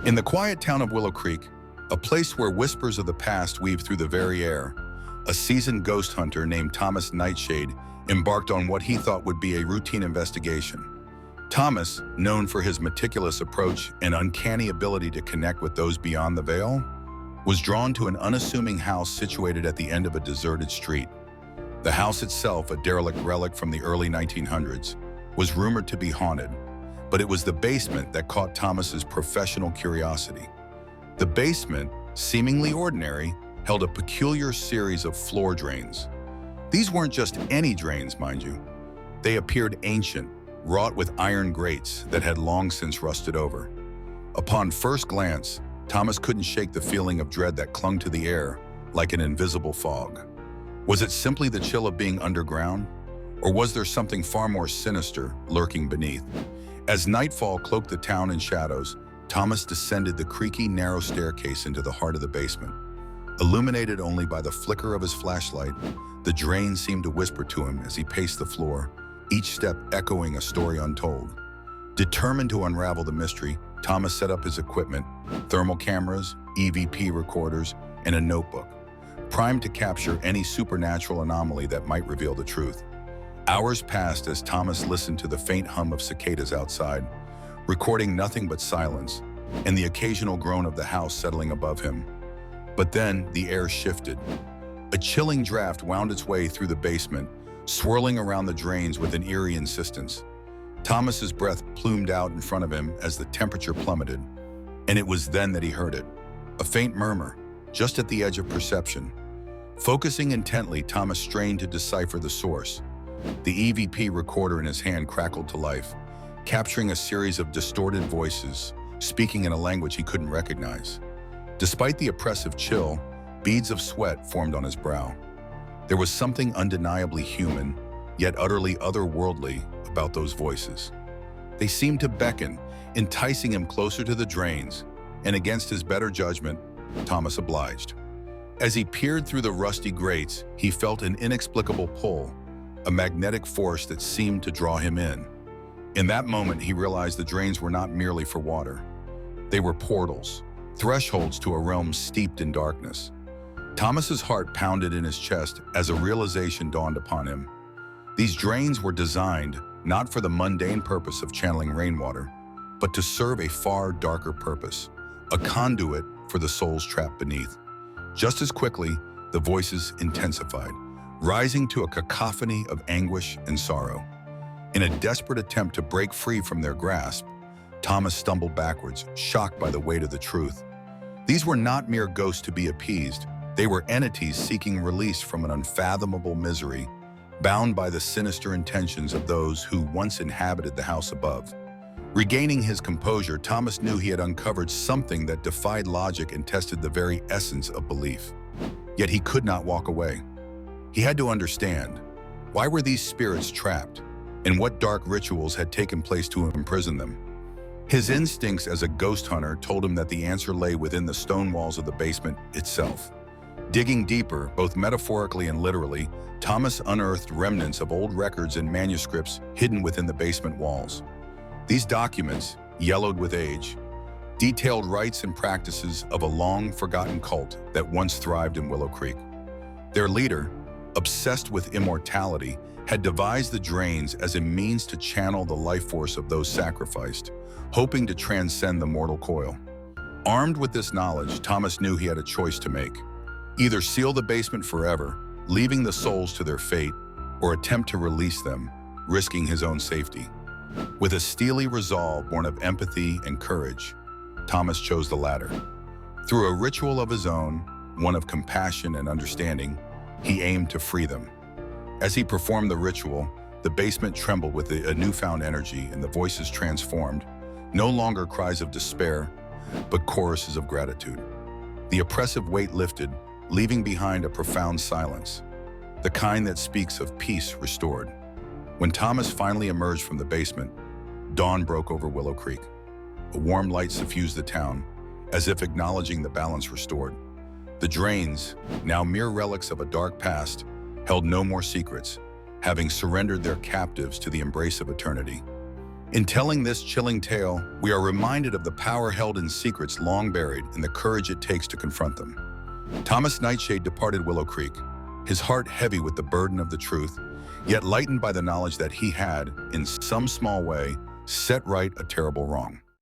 In the quiet town of Willow Creek, a place where whispers of the past weave through the very air, a seasoned ghost hunter named Thomas Nightshade embarked on what he thought would be a routine investigation. Thomas, known for his meticulous approach and uncanny ability to connect with those beyond the veil, was drawn to an unassuming house situated at the end of a deserted street. The house itself, a derelict relic from the early 1900s, was rumored to be haunted, but it was the basement that caught Thomas's professional curiosity. The basement, seemingly ordinary, held a peculiar series of floor drains. These weren't just any drains, mind you. They appeared ancient, wrought with iron grates that had long since rusted over. Upon first glance, Thomas couldn't shake the feeling of dread that clung to the air like an invisible fog. Was it simply the chill of being underground? Or was there something far more sinister lurking beneath? As nightfall cloaked the town in shadows, Thomas descended the creaky, narrow staircase into the heart of the basement. Illuminated only by the flicker of his flashlight, the drain seemed to whisper to him as he paced the floor, each step echoing a story untold. Determined to unravel the mystery, Thomas set up his equipment, thermal cameras, EVP recorders, and a notebook, primed to capture any supernatural anomaly that might reveal the truth. Hours passed as Thomas listened to the faint hum of cicadas outside, recording nothing but silence and the occasional groan of the house settling above him. But then the air shifted. A chilling draft wound its way through the basement, swirling around the drains with an eerie insistence. Thomas's breath plumed out in front of him as the temperature plummeted, and it was then that he heard it, a faint murmur, just at the edge of perception. Focusing intently, Thomas strained to decipher the source. The EVP recorder in his hand crackled to life, capturing a series of distorted voices, speaking in a language he couldn't recognize. Despite the oppressive chill, beads of sweat formed on his brow. There was something undeniably human, yet utterly otherworldly, about those voices. They seemed to beckon, enticing him closer to the drains, and against his better judgment, Thomas obliged. As he peered through the rusty grates, he felt an inexplicable pull, a magnetic force that seemed to draw him in. In that moment, he realized the drains were not merely for water. They were portals, thresholds to a realm steeped in darkness. Thomas's heart pounded in his chest as a realization dawned upon him. These drains were designed not for the mundane purpose of channeling rainwater, but to serve a far darker purpose, a conduit for the souls trapped beneath. Just as quickly, the voices intensified, rising to a cacophony of anguish and sorrow. In a desperate attempt to break free from their grasp, Thomas stumbled backwards, shocked by the weight of the truth. These were not mere ghosts to be appeased. They were entities seeking release from an unfathomable misery, bound by the sinister intentions of those who once inhabited the house above. Regaining his composure, Thomas knew he had uncovered something that defied logic and tested the very essence of belief. Yet he could not walk away. He had to understand, why were these spirits trapped, and what dark rituals had taken place to imprison them? His instincts as a ghost hunter told him that the answer lay within the stone walls of the basement itself. Digging deeper, both metaphorically and literally, Thomas unearthed remnants of old records and manuscripts hidden within the basement walls. These documents, yellowed with age, detailed rites and practices of a long-forgotten cult that once thrived in Willow Creek. Their leader, obsessed with immortality, had devised the drains as a means to channel the life force of those sacrificed, hoping to transcend the mortal coil. Armed with this knowledge, Thomas knew he had a choice to make. Either seal the basement forever, leaving the souls to their fate, or attempt to release them, risking his own safety. With a steely resolve born of empathy and courage, Thomas chose the latter. Through a ritual of his own, one of compassion and understanding, he aimed to free them. As he performed the ritual, the basement trembled with a newfound energy and the voices transformed, no longer cries of despair, but choruses of gratitude. The oppressive weight lifted, leaving behind a profound silence, the kind that speaks of peace restored. When Thomas finally emerged from the basement, dawn broke over Willow Creek. A warm light suffused the town, as if acknowledging the balance restored. The drains, now mere relics of a dark past, held no more secrets, having surrendered their captives to the embrace of eternity. In telling this chilling tale, we are reminded of the power held in secrets long buried and the courage it takes to confront them. Thomas Nightshade departed Willow Creek, his heart heavy with the burden of the truth, yet lightened by the knowledge that he had, in some small way, set right a terrible wrong.